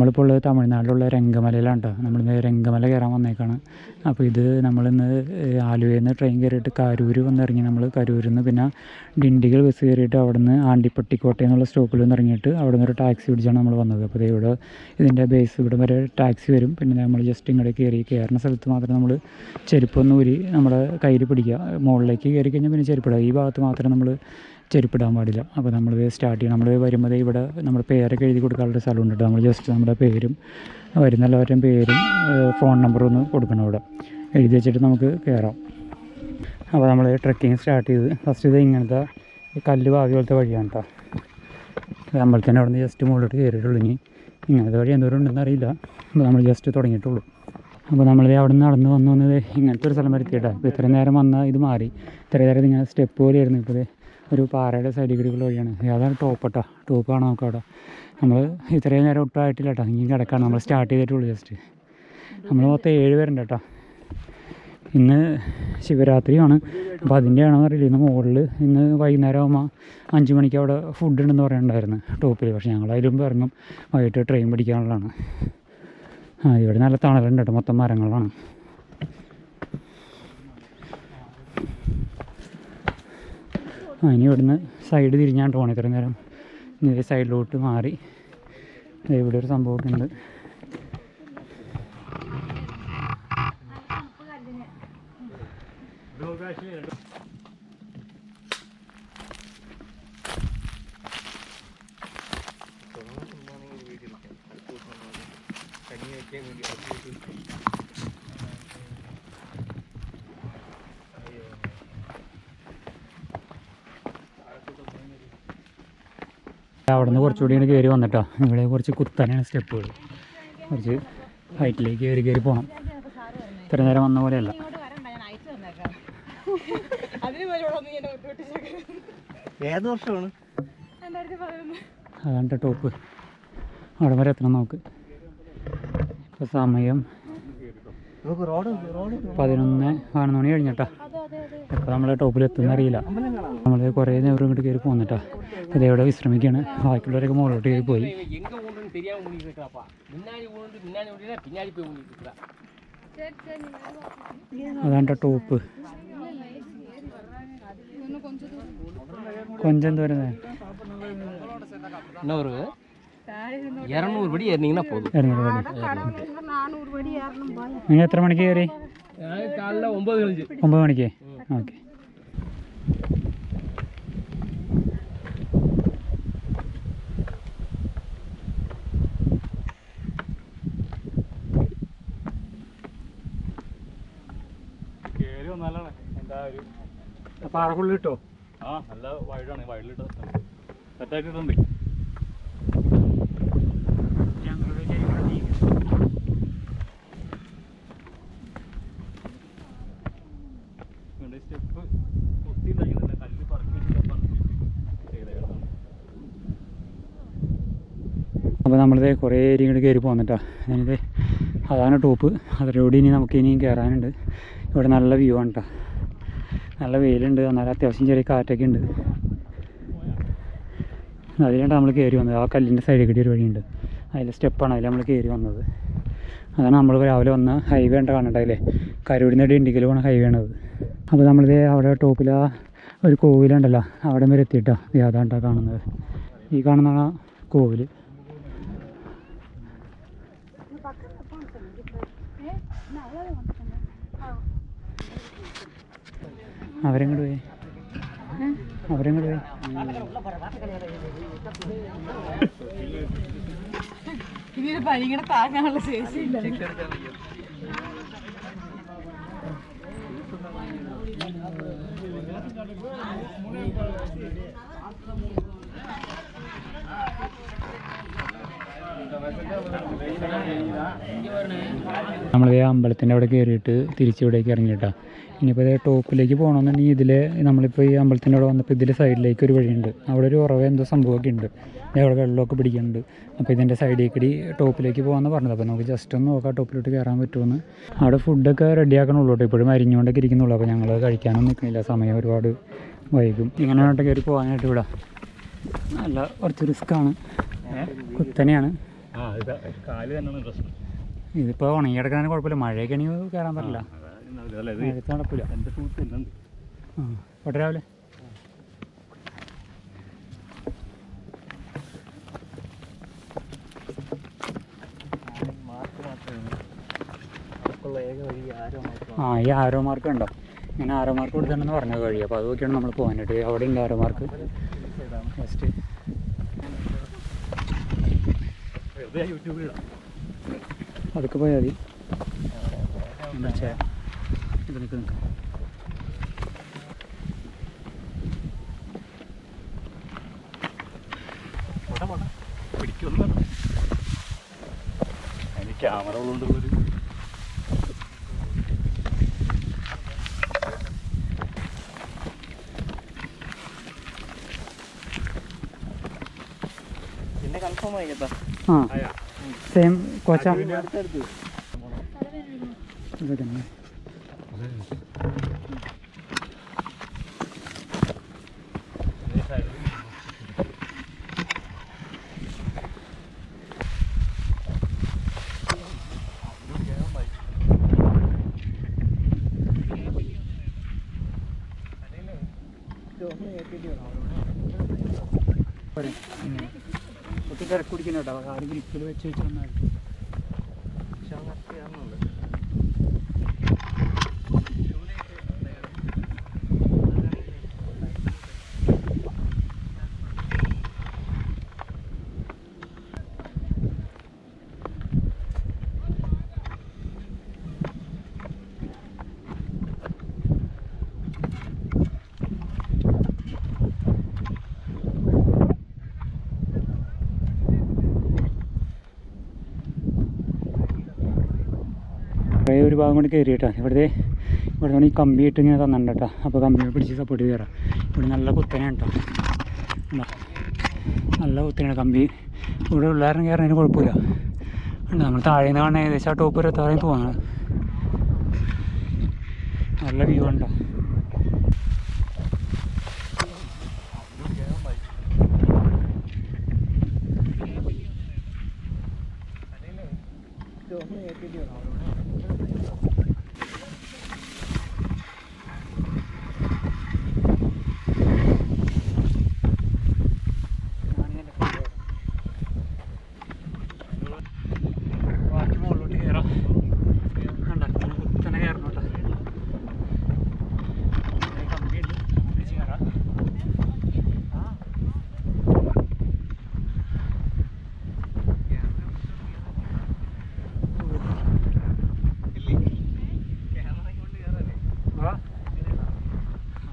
നമ്മളിപ്പോൾ ഉള്ളത് തമിഴ്നാട്ടിലുള്ള രംഗമലയിലാണ് കേട്ടോ. നമ്മളിന്ന് രംഗമല കയറാൻ വന്നേക്കാണ്. അപ്പോൾ ഇത് നമ്മളിന്ന് ആലുവയിൽ നിന്ന് ട്രെയിൻ കയറിയിട്ട് കരൂർ വന്നിറങ്ങി. നമ്മൾ കരൂരിൽ നിന്ന് പിന്നെ ഡിണ്ടിഗൽ ബസ് കയറിയിട്ട് അവിടെ നിന്ന് ആണ്ടിപ്പട്ടിക്കോട്ടയിൽ നിന്നുള്ള സ്റ്റോപ്പിൽ നിന്ന് ഇറങ്ങിയിട്ട് അവിടെ നിന്ന് ഒരു ടാക്സി പിടിച്ചാണ് നമ്മൾ വന്നത്. അപ്പോൾ ഇവിടെ ഇതിൻ്റെ ബേസ് ഇവിടെ വരെ ടാക്സി വരും. പിന്നെ നമ്മൾ ജസ്റ്റ് ഇങ്ങോട്ട് കയറുന്ന സ്ഥലത്ത് മാത്രം നമ്മൾ ചെരുപ്പൊന്ന് ഊരി നമ്മുടെ കയ്യിൽ പിടിക്കുക. മുകളിലേക്ക് കയറി കഴിഞ്ഞാൽ പിന്നെ ചെരുപ്പിടുക. ഈ ഭാഗത്ത് മാത്രം നമ്മൾ ചെരുപ്പിടാൻ പാടില്ല. അപ്പോൾ നമ്മൾ സ്റ്റാർട്ട് ചെയ്യണം. നമ്മൾ വരുമ്പോൾ ഇവിടെ നമ്മുടെ പേരൊക്കെ എഴുതി കൊടുക്കാനുള്ള സ്ഥലമുണ്ട് കേട്ടോ. നമ്മൾ ജസ്റ്റ് നമ്മുടെ പേരും വരുന്ന എല്ലാവരുടെയും പേരും ഫോൺ നമ്പറും ഒന്ന് കൊടുക്കണം. ഇവിടെ എഴുതി വെച്ചിട്ട് നമുക്ക് കയറാം. അപ്പോൾ നമ്മൾ ട്രെക്കിങ് സ്റ്റാർട്ട് ചെയ്ത് ഫസ്റ്റ് ഇത് ഇങ്ങനത്തെ കല്ല് ഭാവി പോലത്തെ വഴിയാണ് കേട്ടോ. അമ്പലത്തിൻ്റെ അവിടെ നിന്ന് ജസ്റ്റ് മുകളിലോട്ട് കയറിയിട്ടുള്ളൂ. ഇനി ഇങ്ങനത്തെ വഴി എന്തോരം ഉണ്ടെന്ന് അറിയില്ല. അപ്പോൾ നമ്മൾ ജസ്റ്റ് തുടങ്ങിയിട്ടുള്ളൂ. അപ്പോൾ നമ്മളിത് അവിടെ നിന്ന് നടന്ന് വന്നത് ഇങ്ങനത്തെ ഒരു സ്ഥലം വരുത്തിയിട്ടാണ്. ഇപ്പോൾ ഇത്രയും നേരം വന്നാൽ ഇത് മാറി. ഇത്രയും നേരം ഇങ്ങനെ സ്റ്റെപ്പ് പോലെയായിരുന്നു. ഇപ്പോൾ ഒരു പാറയുടെ സൈഡിൽ കൂടിയുള്ള വഴിയാണ്. അതാണ് ടോപ്പ് കാണാം നമുക്ക് അവിടെ. നമ്മൾ ഇത്രയും നേരം ഒട്ടായിട്ടില്ല കേട്ടോ. ഇങ്ങനെ കിടക്കാണ്. നമ്മൾ സ്റ്റാർട്ട് ചെയ്തിട്ടുള്ളൂ ജസ്റ്റ്. നമ്മൾ മൊത്തം 7 പേരുണ്ട് കേട്ടോ. ഇന്ന് ശിവരാത്രിയാണ്. അപ്പോൾ അതിൻ്റെ ആണോ അറിയില്ല. ഇന്ന് മുകളിൽ ഇന്ന് വൈകുന്നേരം ആകുമ്പോൾ 5 മണിക്ക് അവിടെ ഫുഡ് ഉണ്ടെന്ന് പറയുന്നുണ്ടായിരുന്നു ടോപ്പിൽ. പക്ഷേ ഞങ്ങൾ അതിലും ഇറങ്ങും. വൈകിട്ട് ട്രെയിൻ പിടിക്കാനുള്ളതാണ്. ഇവിടെ നല്ല തണലുണ്ട് കേട്ടോ. മൊത്തം മരങ്ങളാണ്. ഇനി ഇവിടുന്ന് സൈഡ് തിരിഞ്ഞാണ്ട് പോകണം. ഇത്രയും നേരം ഇനി സൈഡിലോട്ട് മാറി ഇവിടെ ഒരു സംഭവമൊക്കെ ഉണ്ട്. അവിടെ നിന്ന് കുറച്ചുകൂടി ഇങ്ങനെ കയറി വന്നിട്ടോ. ഇവിടെ കുറച്ച് കുത്തനെയാണ് സ്റ്റെപ്പുകൾ. കുറച്ച് ഹൈറ്റിലേക്ക് കയറി പോകണം. ഇത്ര നേരം വന്ന പോലെയല്ല. ഏത് വർഷമാണ്? അതാണ് ടോപ്പ്. അവിടെ വരെ എത്തണം നമുക്ക്. ഇപ്പോൾ സമയം 11 മണി കഴിഞ്ഞിട്ടാ. ഇപ്പോൾ നമ്മൾ ടോപ്പിൽ എത്തുന്ന അറിയില്ല. നമ്മൾ കുറേ നേരം ഇങ്ങോട്ട് കയറി പോന്നിട്ടാ. ഇത് എവിടെ വിശ്രമിക്കുകയാണ്. ബാക്കിയുള്ളവരൊക്കെ മുകളിലോട്ട് കയറി പോയി. അതാണ് ടോപ്പ്. കൊഞ്ചം തോരുന്നത് 200 പടി ഏറിനീங்கன்னா போதும். നിങ്ങൾ എത്ര മണിക്ക് കയറി? കാലം 9 മണിക്ക്. ഓക്കെ. പാറക്കുള്ളിൽ കിട്ടോ? നല്ല വൈഡാണ്. വൈഡിലിട്ടോ സെറ്റായിട്ടുണ്ട്. സ്റ്റെപ്പ് ഒത്തി ഉണ്ടായിരുന്നില്ല. കല്ല് പറക്കി. അപ്പോൾ നമ്മളിത് കുറേ ഏരിയ ഇങ്ങോട്ട് കയറി പോകുന്നിട്ടാ. ഞാനിത് അതാണ് ടോപ്പ്. അതിലൂടെ ഇനി നമുക്ക് ഇനിയും കയറാനുണ്ട്. ഇവിടെ നല്ല വ്യൂ ആണ് കേട്ടോ. നല്ല വെയിലുണ്ട്. എന്നാലും അത്യാവശ്യം ചെറിയ കാറ്റൊക്കെ ഉണ്ട്. അതിലാണ് നമ്മൾ കയറി വന്നത്. ആ കല്ലിൻ്റെ സൈഡിൽ കൂടി ഒരു വഴിയുണ്ട്. അതിൽ സ്റ്റെപ്പാണ്. അതിൽ നമ്മൾ കയറി വന്നത്. അതാണ് നമ്മൾ രാവിലെ വന്ന ഹൈവേ ഉണ്ട് കാണണ്ടായില്ലേ. കരൂരിൽ നിന്ന് ഡിണ്ടിഗൽ പോണ ഹൈവേ ആണത്. അപ്പോൾ നമ്മളിത് അവിടെ ടോപ്പിൽ ആ ഒരു കോവിലുണ്ടല്ലോ അവിടെ വരെ എത്തിയിട്ടാ. അതാണ്ടാ കാണുന്നത്. ഈ കാണുന്നതാണ് കോവിൽ. അവരെങ്ങോട്ട് പോയി? ഇതിന് പനിങ്ങനെ താങ്ങാനുള്ള ശേഷിയില്ല. നമ്മൾ അമ്പലത്തിൻ്റെ അവിടെ കയറിയിട്ട് തിരിച്ചിവിടേക്ക് ഇറങ്ങിയിട്ടാ. ഇനിയിപ്പോൾ ഇത് ടോപ്പിലേക്ക് പോകണമെന്നുണ്ടെങ്കിൽ ഇതിൽ നമ്മളിപ്പോൾ ഈ അമ്പലത്തിൻ്റെ അവിടെ വന്നപ്പോൾ ഇതിൽ സൈഡിലേക്ക് ഒരു വഴിയുണ്ട്. അവിടെ ഒരു ഉറവ എന്തോ സംഭവമൊക്കെ ഉണ്ട്. അവിടെ വെള്ളമൊക്കെ പിടിക്കുന്നുണ്ട്. അപ്പോൾ ഇതിൻ്റെ സൈഡിൽ കൂടി ടോപ്പിലേക്ക് പോകാമെന്ന് പറഞ്ഞത്. അപ്പോൾ നമുക്ക് ജസ്റ്റ് ഒന്ന് നോക്കാം ടോപ്പിലോട്ട് കയറാൻ പറ്റുമെന്ന്. അവിടെ ഫുഡൊക്കെ റെഡിയാക്കണുള്ളൂ കേട്ടോ. ഇപ്പോഴും അരിഞ്ഞുകൊണ്ടൊക്കെ ഇരിക്കുന്നുള്ളൂ. അപ്പോൾ ഞങ്ങൾ കഴിക്കാനൊന്നും നിൽക്കുന്നില്ല. സമയം ഒരുപാട് വൈകും. ഇങ്ങനെയായിട്ട് കയറി പോകാനായിട്ട് ഇവിടെ നല്ല കുറച്ച് റിസ്ക്കാണ്. കുത്തനെയാണ്. ആ ഇത് കാല് തന്നെയാണ് പ്രശ്നം. ഇതിപ്പോൾ ഉണങ്ങി കിടക്കാൻ കുഴപ്പമില്ല, മഴയൊക്കെ ആണെങ്കിൽ കയറാൻ പറ്റില്ല. അല്ല ഇത് മഴയത്ത് നടക്കില്ല. എൻ്റെ സുഹൃത്ത് എന്നുണ്ട്. ആ പോട്ടെ രാവിലെ. ആ ഈ ആരോ മാർക്ക് ഉണ്ടോ, ഇങ്ങനെ ആരോ മാർക്ക് കൊടുത്തിട്ടുണ്ടെന്ന് പറഞ്ഞത് വഴി. അപ്പോൾ അത് നോക്കിയാണ് നമ്മൾ പോകാനായിട്ട്. അവിടെ ഉണ്ട് ആരോ മാർക്ക് ഫസ്റ്റ്. വെറുതെ യൂട്യൂബിൽ ഇടാം. അതൊക്കെ പോയാൽ മതി. എന്താ വെച്ചാൽ ഇത് നിൽക്ക് പിടിക്കൊന്നും അതിന് ക്യാമറ ഉള്ളതുകൊണ്ടുള്ളൊരു പിന്നെ കൺഫേം ആയി കേട്ടോ. ആ സെയിം കോച്ചാ. അടുത്തടുത്ത് ഇതൊക്കെ തന്നെ. ഒത്തിരി തിരക്ക് കുടിക്കുന്ന കേട്ടോ, കാല് ഗ്രിപ്പിൽ വെച്ച് വെച്ച് വന്നാൽ കുറേ ഒരു ഭാഗം കൊണ്ട് കയറി കേട്ടോ. ഇവിടെ നിന്ന് ഈ കമ്പി ഇട്ട് ഇങ്ങനെ തന്നിട്ടുണ്ട് കേട്ടോ. അപ്പോൾ കമ്പിയെ പിടിച്ച് സപ്പോർട്ട് ചെയ്ത് കയറാം. ഇവിടെ നല്ല കുത്തനെയാണ് കേട്ടോ, നല്ല കുത്തനെയാണ് കമ്പി. ഇവിടെ ഉള്ളാരും കയറുന്നതിന് കുഴപ്പമില്ല. ഉണ്ട് നമ്മൾ താഴെ നിന്ന് കാണാൻ ഏകദേശം ആ ടോപ്പ് വരെ എത്താറേയും തോന്നുന്നത്. നല്ല വ്യൂ ഉണ്ടോ.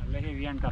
നല്ല ഹെവിയാണ് കേട്ടോ.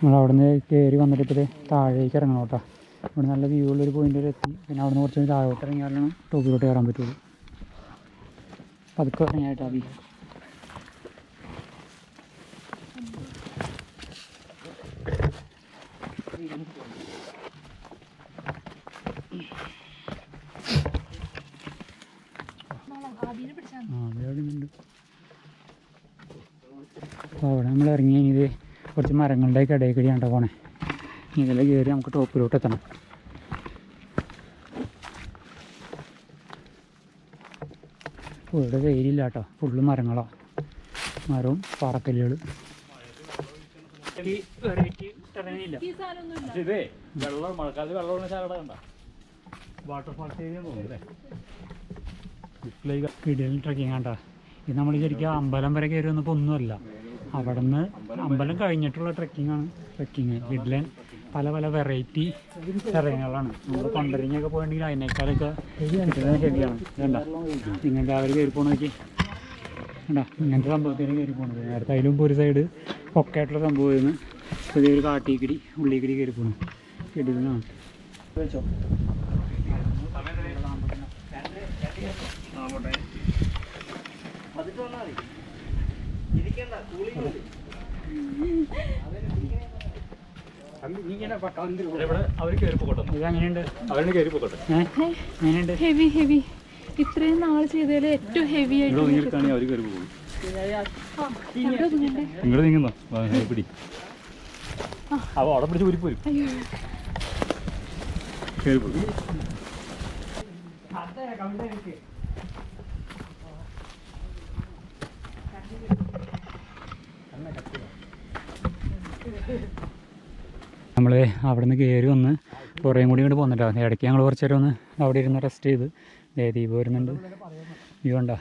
നമ്മളവിടെ നിന്ന് കയറി വന്നിട്ട് ഇപ്പോൾ താഴേക്ക് ഇറങ്ങണം കേട്ടോ. ഇവിടെ നല്ല വ്യൂ ഉള്ളൊരു പോയിന്റിൽ എത്തി. പിന്നെ അവിടെ നിന്ന് കുറച്ച് താഴോട്ട് ഇറങ്ങിയാലാണ് ടോപ്പിലോട്ട് കയറാൻ പറ്റുള്ളൂ. പതുക്കെ ഇറങ്ങിയായിട്ടാ മതി. ആ അവിടെ ഉണ്ട്. അപ്പോൾ അവിടെ നമ്മൾ ഇറങ്ങി ഇത് കുറച്ച് മരങ്ങളുടെയൊക്കെ ഇടയിൽ കൂടിയാണ് പോണേ. ഇതിൽ കയറി നമുക്ക് ടോപ്പിലോട്ട് എത്തണം. ഇവിടെ വെയിലില്ല കേട്ടോ, ഫുള്ള് മരങ്ങളാണ്, മരവും പാറക്കല്ലുകൾ. ഇതേ വെള്ളം മഴക്കാലത്ത് വെള്ളം ചാട കണ്ട വാട്ടർഫാൾസ് ഏരിയ തോന്നുന്നു. കിടിലൻ ട്രക്കിങ് ആണ്ടാ ഇത്. നമ്മൾ ശരിക്കും അമ്പലം വരെ കയറി വന്നപ്പോൾ ഒന്നുമല്ല, അവിടെ നിന്ന് അമ്പലം കഴിഞ്ഞിട്ടുള്ള ട്രക്കിങ്ങാണ്. ട്രക്കിങ് കിടിലൻ പല പല വെറൈറ്റി ടെറൈനുകളാണ്. നമ്മൾ കൊണ്ടരിങ്ങൊക്കെ പോയിട്ടുണ്ടെങ്കിൽ അതിനേക്കാളൊക്കെ കിട്ടുന്നത് ഹെവിയാണ്. വേണ്ട ഇങ്ങനത്തെ അവർ കയറി പോകണ നോക്കി വേണ്ട, ഇങ്ങനത്തെ സംഭവത്തിന് കയറി പോകണത്. നേരത്തെ അതിലും ഒരു സൈഡ് പൊക്കയായിട്ടുള്ള സംഭവമായിരുന്നു. പുതിയൊരു കാട്ടിക്കിടി ഉള്ളിക്കിടി കയറി പോകണം. കിടിലനാണ്. വെച്ചോ അവർ കയറി പോകട്ടെ. ഇത് എങ്ങനെയുണ്ട്? അവരുടെ കയറി പോകട്ടെ. എങ്ങനെയുണ്ട്? Heavy heavy. ഇത്രയും നാൾ ചെയ്തതിൽ ഏറ്റവും ഹെവി ആയിട്ട് നീങ്ങിയെടുക്കുകയാണെങ്കിൽ അവർ കയറി പോകും. നിങ്ങൾ നീങ്ങുന്നോ പിടി. അപ്പോൾ അവിടെ പിടിച്ച് ഊരി പോരും. കയറി പോകും. നമ്മൾ അവിടെ നിന്ന് കയറി വന്ന് കുറേയും കൂടി ഇങ്ങോട്ട് പോന്നിട്ടോ. ഇടയ്ക്ക് ഞങ്ങൾ കുറച്ച് നേരം ഒന്ന് അവിടെ ഇരുന്ന് റെസ്റ്റ് ചെയ്ത് ദീപ് വരുന്നുണ്ട്. വ്യൂ ഉണ്ടോ?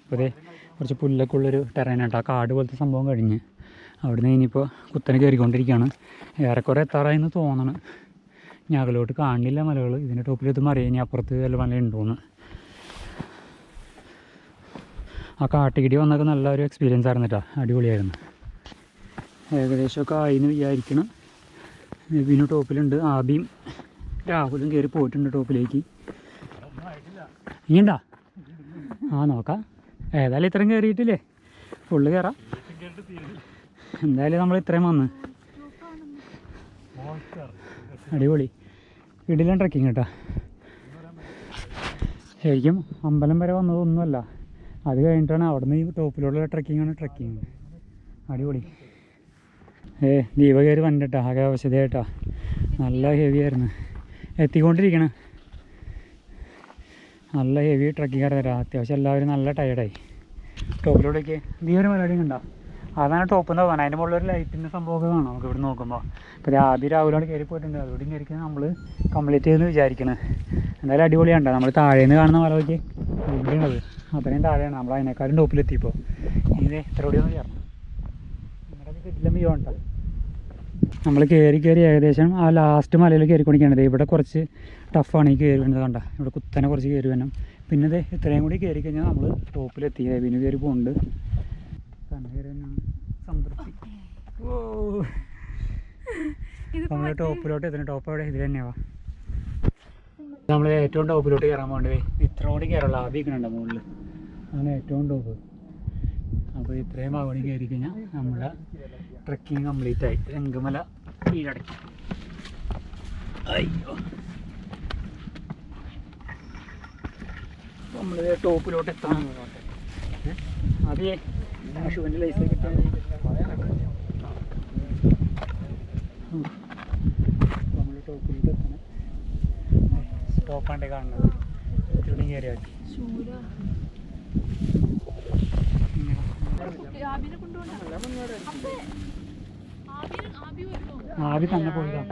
ഇപ്പോൾ ഇതേ കുറച്ച് പുല്ലൊക്കെ ഉള്ളൊരു ടെറൈനാട്ടോ. ആ കാട് പോലത്തെ സംഭവം കഴിഞ്ഞ് അവിടെ നിന്ന് ഇനിയിപ്പോൾ കുത്തനെ കയറിക്കൊണ്ടിരിക്കുകയാണ്. ഏറെക്കുറെ എത്താറായെന്ന് തോന്നണം. ഞകലോട്ട് കാണില്ല മലകൾ. ഇതിൻ്റെ ടോപ്പിലെത്തുമ്പോൾ അറിയാം ഇനി അപ്പുറത്ത് വല്ല മല ഉണ്ടോയെന്ന്. ആ കാട്ടുകിടി വന്നൊക്കെ നല്ലൊരു എക്സ്പീരിയൻസ് ആയിരുന്നു കേട്ടോ. അടിപൊളിയായിരുന്നു. ഏകദേശമൊക്കെ ആയിന്ന് വിചാരിക്കണം. പിന്നെ ടോപ്പിലുണ്ട്. ആബിയും രാഹുലും കയറി പോയിട്ടുണ്ട് ടോപ്പിലേക്ക്. ഇനിയുണ്ടോ? ആ നോക്കാം. ഏതായാലും ഇത്രയും കയറിയിട്ടില്ലേ, ഫുള്ള് കയറാം. എന്തായാലും നമ്മൾ ഇത്രയും വന്ന് അടിപൊളി ഇടിലും ട്രക്കിങ് കേട്ടോ. ശരിക്കും അമ്പലം വരെ വന്നതൊന്നുമല്ല, അത് കഴിഞ്ഞിട്ടാണ് അവിടെ നിന്ന് ഈ ടോപ്പിലുള്ള ട്രക്കിങ്ങാണ്. ട്രക്കിങ് അടിപൊളി. ദീപ കയറി വന്നിട്ടാ ആകെ ആവശ്യതയായിട്ടാ. നല്ല ഹെവി ആയിരുന്നു. എത്തിക്കൊണ്ടിരിക്കണം. നല്ല ഹെവി ട്രക്കിങ് ആയിരുന്നു. അത്യാവശ്യം എല്ലാവരും നല്ല ടയർഡായി. ടോപ്പിലൂടെയൊക്കെ നീ ഒരു പരിപാടി ഉണ്ടോ? അതാണ് ടോപ്പ് എന്ന് പറഞ്ഞാൽ. അതിൻ്റെ മുകളിൽ ഒരു ലൈറ്റിൻ്റെ സംഭവമൊക്കെ കാണാം നമുക്ക് ഇവിടെ നോക്കുമ്പോൾ. ഇപ്പോൾ ആദ്യം രാവിലെ കയറി പോയിട്ടുണ്ട്. അതോടെ കയറിക്കാൻ നമ്മൾ കംപ്ലീറ്റ് ചെയ്തെന്ന് വിചാരിക്കണം. എന്തായാലും അടിപൊളിയാണ്. നമ്മൾ താഴേന്ന് കാണുന്ന മലയ്ക്ക് ഇവിടെയുള്ളത് അത്രയും താഴെയാണ്. നമ്മൾ അതിനേക്കാളും ടോപ്പിലെത്തിയപ്പോൾ ഇനി ഇത്ര കൂടി ഒന്ന് കയറണം. നിങ്ങളുടെ കിട്ടില്ല വ്യൂ ഉണ്ടോ? നമ്മൾ കയറി ഏകദേശം ആ ലാസ്റ്റ് മലയിൽ കയറിക്കൊണ്ടിരിക്കേണ്ടത്. ഇവിടെ കുറച്ച് ടഫാണ് ഈ കയറി വരുന്നത്. കണ്ട ഇവിടെ കുത്തനെ കുറച്ച് കയറി വേണം. പിന്നെ ഇത് ഇത്രയും കൂടി കയറി കഴിഞ്ഞാൽ നമ്മൾ ടോപ്പിലെത്തി. പിന്നെ കയറി പോകുന്നുണ്ട്. തന്നെ കയറി തന്നെയാണ് സംതൃപ്തി. ഓ നമ്മൾ ടോപ്പിലോട്ട് എത്തുന്നു. ടോപ്പ് എവിടെ? ഇതിൽ തന്നെയാവാ. നമ്മൾ ഏറ്റവും ടോപ്പിലോട്ട് കയറാൻ പോകേണ്ടത്. ഇത്ര കൂടി കയറുള്ളൂ. ആദ്യം മുകളിൽ അങ്ങനെ ഏറ്റവും ടോപ്പ്. അപ്പോൾ ഇത്രയും ഭാഗം കയറി കഴിഞ്ഞാൽ നമ്മുടെ ട്രക്കിങ് കംപ്ലീറ്റ് ആയി. രംഗമല കീഴടക്കി. അയ്യോ, നമ്മൾ ടോപ്പിലോട്ട് എത്താൻ അതേ ഷുവിൻ്റെ ലൈസ് കിട്ടാൻ നമ്മൾ ടോപ്പിലോട്ട് എത്തണം. സ്റ്റോപ്പാണ്ടേ കാണുന്നത്. ഇവിടെ കയറിയാൽ ആവി തന്നെ പോയതാ.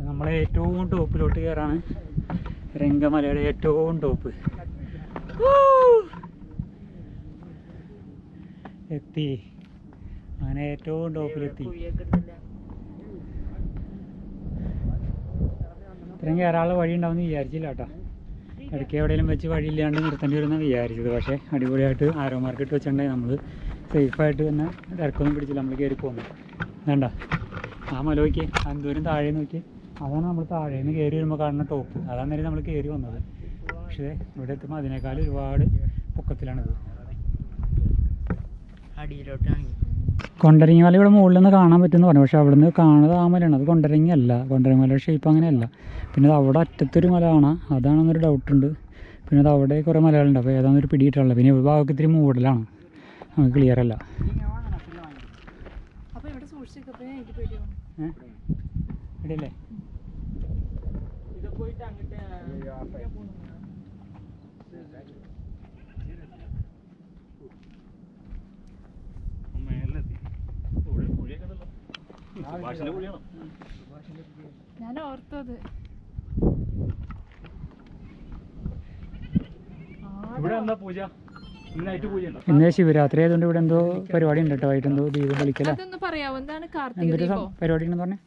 നമ്മളെ ഏറ്റവും ടോപ്പിലോട്ട് കയറാണ്. രംഗമലയുടെ ഏറ്റവും ടോപ്പ് എത്തി. അങ്ങനെ ഏറ്റവും ടോപ്പിലെത്തി. ഇത്രയും കയറാനുള്ള വഴി ഉണ്ടാവുമെന്ന് വിചാരിച്ചില്ല കേട്ടോ. ഇടയ്ക്ക് എവിടെയെങ്കിലും വെച്ച് വഴിയില്ലാണ്ട് നിർത്തേണ്ടി വരുമെന്നാണ് വിചാരിച്ചത്. പക്ഷേ അടിപൊളിയായിട്ട് ആരോ മാർക്കറ്റ് വെച്ചിട്ടുണ്ടെങ്കിൽ നമ്മൾ സേഫായിട്ട് തന്നെ തിരക്കൊന്നും പിടിച്ചില്ല. നമ്മൾ കയറി പോകുന്നു. വേണ്ട ആ മല നോക്കി എന്തോരം താഴെ നോക്കി. അതാണ് നമ്മൾ താഴേന്ന് കയറി വരുമ്പോൾ കാണുന്ന ടോപ്പ്. അതാണ് നേരം നമ്മൾ കയറി വന്നത്. പക്ഷേ ഇവിടെ എത്തുമ്പോൾ അതിനേക്കാൾ ഒരുപാട് പൊക്കത്തിലാണിത്. കൊണ്ടരങ്ങി മല ഇവിടെ മുകളിൽ നിന്ന് കാണാൻ പറ്റുമെന്ന് പറഞ്ഞു. പക്ഷേ അവിടെ നിന്ന് കാണുന്നത് ആ മലയാണ്. അത് കൊണ്ടരങ്ങി അല്ല. കൊണ്ടരങ്ങി മലയുടെ ഷേപ്പ് അങ്ങനെയല്ല. പിന്നെ അത് അവിടെ അറ്റത്തൊരു മല കാണാം. അതാണെന്നൊരു ഡൗട്ടുണ്ട്. പിന്നെ അത് അവിടെ കുറേ മലകളുണ്ട്. അപ്പോൾ ഏതാണെന്നൊരു പിടിയിട്ടുള്ളത്. പിന്നെ ഇവിടെ ഭാഗമൊക്കെ ഇത്തിരി മൂടലാണ്. നമുക്ക് ക്ലിയർ അല്ല. അപ്പൊ ഇവിടെ സൂക്ഷിച്ചപ്പോൾ എനിക്ക് പേടിയാണ്. ഇവിടെയല്ലേ ഇത് പോയിട്ട് അങ്ങോട്ട് മേലെത്തി പുഴയൊക്കെ ഉണ്ടല്ലോ. സുഭാഷിന്റെ പുള്ളിയാണോ? ഞാൻ ഓർത്തത് ഇവിടെ എന്താ പൂജ? ഇന്ന് നൈറ്റ് പൂജ ഉണ്ടോ? ഇന്ന് ശിവരാത്രി ആയതുകൊണ്ട് ഇവിടെ എന്തോ പരിപാടി ഉണ്ട് കേട്ടോ. വൈകിട്ടെന്തോ ദീപം കളിക്കല. അതൊന്ന് പറയാമോ, എന്താണ് കാർത്തിക എന്തൊരു ദീപം? പരിപാടി ഉണ്ടെന്ന് പറഞ്ഞേ.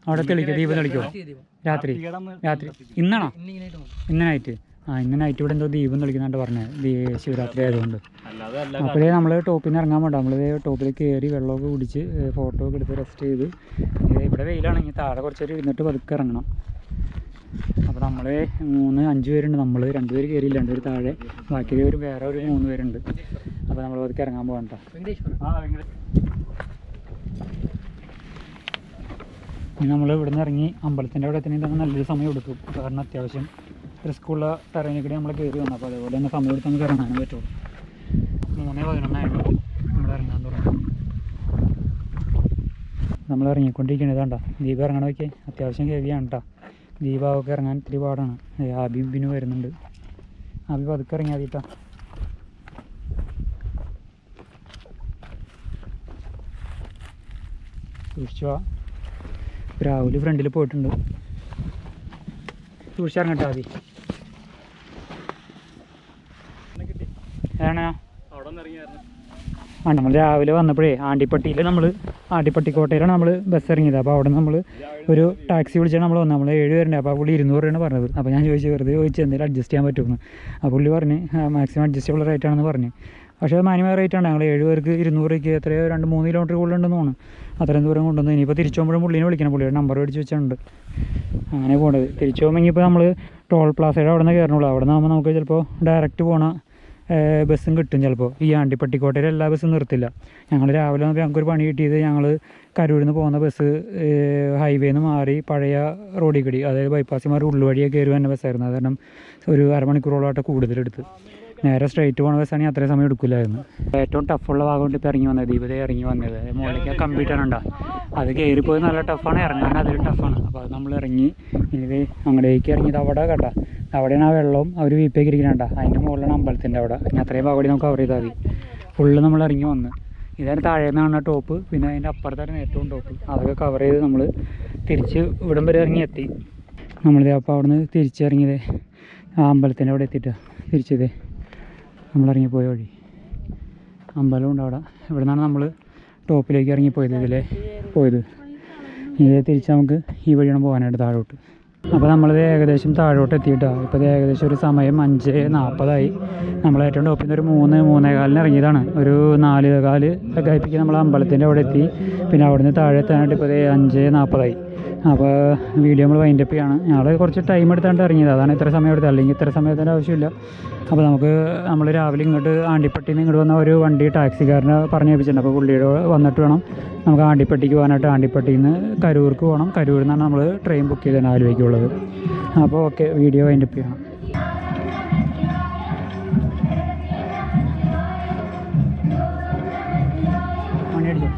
അവിടെ തെളിക്കോ, ദീപം തെളിക്കോ രാത്രി? രാത്രി ഇന്നാണോ? ഇന്ന് നൈറ്റ്. ഇന്ന് നൈറ്റ് ഇവിടെ എന്തോ ദീപം തെളിക്കുന്നുണ്ട് പറഞ്ഞത്, ശിവരാത്രി ആയതുകൊണ്ട്. അല്ലാതെ അല്ല. അപ്പോഴേ നമ്മൾ ടോപ്പിൽ നിന്ന് ഇറങ്ങാൻ വേണ്ട, നമ്മൾ ടോപ്പിൽ കയറി വെള്ളമൊക്കെ കുടിച്ച് ഫോട്ടോ ഒക്കെ എടുത്ത് റെസ്റ്റ് ചെയ്ത്, ഇവിടെ വെയിലാണെങ്കിൽ താഴെ കുറച്ചൊരു ഇരുന്നിട്ട് പതുക്കെ ഇറങ്ങണം. അപ്പോൾ നമ്മൾ 5 പേരുണ്ട്. നമ്മൾ 2 പേര് കയറിയില്ല, 2 പേര് താഴെ, ബാക്കി വേറെ ഒരു 3 പേരുണ്ട്. അപ്പോൾ നമ്മൾ പതുക്കെ ഇറങ്ങാൻ പോകണ്ട. ഇനി നമ്മൾ ഇവിടെ നിന്ന് ഇറങ്ങി അമ്പലത്തിൻ്റെ അവിടെ എത്തണമെങ്കിൽ നല്ലൊരു സമയം എടുക്കും. കാരണം അത്യാവശ്യം റിസ്ക്കുള്ള ടെറൈനിൽ കൂടി നമ്മൾ കയറി വന്നു. അപ്പോൾ അതുപോലെ തന്നെ സമയം എടുത്ത് നമുക്ക് ഇറങ്ങാനും പറ്റുള്ളൂ. 3:11 നമ്മൾ ഇറങ്ങാൻ തുടങ്ങി. നമ്മൾ ഇറങ്ങിക്കൊണ്ടിരിക്കുന്നത് കണ്ടോ, ദീപം ഇറങ്ങണ നോക്കിയേ. അത്യാവശ്യം ഹെവിയാണ് കേട്ടോ. ദീപമൊക്കെ ഇറങ്ങാൻ ഇത്തിരി പാടാണ്. ആബിബിന് വരുന്നുണ്ട്. ആബി പതുക്കെ ഇറങ്ങിയാൽ മതി കേട്ടോ. സൂക്ഷിച്ചോ. രാഹുൽ ഫ്രണ്ടിൽ പോയിട്ടുണ്ട്. സൂക്ഷിച്ചിറങ്ങട്ടോ ആദ്യം. ഏതാണ് നമ്മൾ രാവിലെ വന്നപ്പോഴേ ആണ്ടിപ്പട്ടിക്കോട്ടയിലാണ് നമ്മൾ ബസ് ഇറങ്ങിയത്. അപ്പോൾ അവിടെ നമ്മൾ ഒരു ടാക്സി വിളിച്ചാണ് നമ്മൾ വന്നത്. നമ്മൾ 7 പേരുണ്ട്. അപ്പോൾ പുള്ളി 200 രൂപയാണ് പറഞ്ഞത്. അപ്പോൾ ഞാൻ വെറുതെ ചോദിച്ചു എന്തെങ്കിലും അഡ്ജസ്റ്റ് ചെയ്യാൻ പറ്റുമെന്ന്. അപ്പോൾ പുള്ളി പറഞ്ഞ് മാക്സിമം അഡ്ജസ്റ്റബിൾ റേറ്റ് ആണെന്ന് പറഞ്ഞു. പക്ഷേ മാന്യമായ റേറ്റാണ്. ഞങ്ങൾ 7 പേർക്ക് 200 രൂപയ്ക്ക് എത്രയോ 2-3 കിലോമീറ്റർ കൂടുതലുണ്ടെന്ന് തോന്നുന്നു. അത്രയും ദൂരം കൊണ്ടുവന്ന് ഇനിയിപ്പോൾ തിരിച്ചു പോകുമ്പോഴും പുള്ളിനെ വിളിക്കണം. പുള്ളിയുടെ നമ്പർ മേടിച്ച് വെച്ചിട്ടുണ്ട്. അങ്ങനെ പോകേണ്ടത്. തിരിച്ചു പോകുമ്പോൾ ഇനിയിപ്പോൾ നമ്മൾ ടോൾ പ്ലാസയുടെ അവിടെ നിന്ന് കയറണുള്ളൂ. അവിടെ നിന്നാകുമ്പോൾ നമുക്ക് ചിലപ്പോൾ ഡയറക്റ്റ് പോകണ ബസ്സും കിട്ടും. ചിലപ്പോൾ ഈ ആണ്ടിപ്പട്ടിക്കോട്ടയിൽ എല്ലാ ബസ്സും നിർത്തില്ല. ഞങ്ങൾ രാവിലെ വന്നപ്പോൾ ഞങ്ങൾക്കൊരു പണി കിട്ടിയത്, ഞങ്ങൾ കരൂരിൽ നിന്ന് പോകുന്ന ബസ് ഹൈവേയിൽ നിന്ന് മാറി പഴയ റോഡിൽ കൂടി, അതായത് ബൈപ്പാസിൽ മാറി ഉള്ളുവഴിയൊക്കെ കയറി വന്ന ബസ്സായിരുന്നു. അത് കാരണം ഒരു അരമണിക്കൂറോളമായിട്ട് കൂടുതലെടുത്ത്. നേരെ സ്ട്രൈറ്റ് പോകുന്ന ബസ്സാണെങ്കിൽ അത്രയും സമയം എടുക്കില്ലായിരുന്നു. ഏറ്റവും ടഫുള്ള ഭാഗം കൊണ്ട് ഇപ്പോൾ ഇറങ്ങി വന്നത്, ദീപത ഇറങ്ങി വന്നത്. മുകളിലേക്ക് കമ്പ്യൂട്ടർ ഉണ്ടോ, അത് കയറിപ്പോയി നല്ല ടഫാണ്. ഇറങ്ങാൻ അതിലും ടഫാണ്. അപ്പോൾ അത് നമ്മൾ ഇറങ്ങി ഇത് അങ്ങടേക്ക് ഇറങ്ങിയത് അവിടെ കേട്ടോ. അവിടെയാണ് ആ വെള്ളവും അവർ വീപ്പേക്ക് ഇരിക്കുന്നുണ്ടോ, അതിൻ്റെ മുകളിലാണ് അമ്പലത്തിൻ്റെ അവിടെ. ഇനി അത്രയും ഭാഗം നമുക്ക് കവർ ചെയ്താൽ മതി. ഫുള്ള് നമ്മൾ ഇറങ്ങി വന്ന് ഇതാണ് താഴെ നിന്നാണ് ടോപ്പ്. പിന്നെ അതിൻ്റെ അപ്പുറത്തായിരുന്നു ഏറ്റവും ടോപ്പ്. അതൊക്കെ കവർ ചെയ്ത് നമ്മൾ തിരിച്ച് ഇവിടം വരെ ഇറങ്ങി എത്തി. നമ്മളിത് അപ്പോൾ അവിടെ നിന്ന് തിരിച്ചിറങ്ങിയത് ആ അമ്പലത്തിൻ്റെ അവിടെ എത്തിയിട്ട് തിരിച്ചത് നമ്മളിറങ്ങിപ്പോയ വഴി അമ്പലമുണ്ട് അവിടെ. ഇവിടെ നിന്നാണ് നമ്മൾ ടോപ്പിലേക്ക് ഇറങ്ങിപ്പോയത്, ഇതിലെ പോയത്. ഇത് തിരിച്ച് നമുക്ക് ഈ വഴിയാണ് പോകാനായിട്ട് താഴോട്ട്. അപ്പോൾ നമ്മളിത് ഏകദേശം താഴോട്ട് എത്തിയിട്ടാണ്. ഇപ്പോൾ ഏകദേശം ഒരു സമയം 5:40 നമ്മൾ ഏറ്റവും ടോപ്പിൽ നിന്ന് ഒരു 3-3:15 ഇറങ്ങിയതാണ്. ഒരു 4:15 ഒക്കെ ആയിപ്പിക്കും നമ്മൾ അമ്പലത്തിൻ്റെ അവിടെ എത്തി. പിന്നെ അവിടെ നിന്ന് താഴെ എത്താനായിട്ട് ഇപ്പോൾ 5:40. അപ്പോൾ വീഡിയോ നമ്മൾ വൈൻഡപ്പ് ചെയ്യാണ്. ഞങ്ങൾ കുറച്ച് ടൈം എടുത്താണ്ട് ഇറങ്ങിയത്, അതാണ് ഇത്ര സമയം എടുത്തത്. അല്ലെങ്കിൽ ഇത്ര സമയത്തിൻ്റെ ആവശ്യമില്ല. അപ്പോൾ നമ്മൾ രാവിലെ ഇങ്ങോട്ട് ആണ്ടിപ്പട്ടിയിൽ നിന്ന് ഇങ്ങോട്ട് വന്ന ഒരു വണ്ടി ടാക്സിക്കാരനെ പറഞ്ഞ് ഏൽപ്പിച്ചിട്ടുണ്ട്. അപ്പോൾ പുള്ളിയുടെ വന്നിട്ട് വേണം നമുക്ക് ആണ്ടിപ്പട്ടിക്ക് പോകാനായിട്ട്. ആണ്ടിപ്പട്ടിയിൽ നിന്ന് കരൂർക്ക് പോകണം. കരൂരിൽ നിന്നാണ് നമ്മൾ ട്രെയിൻ ബുക്ക് ചെയ്തത് ആലുവയ്ക്കുള്ളത്. അപ്പോൾ ഓക്കെ, വീഡിയോ വൈൻഡപ്പ് ചെയ്യണം. മണി അടിച്ചോ.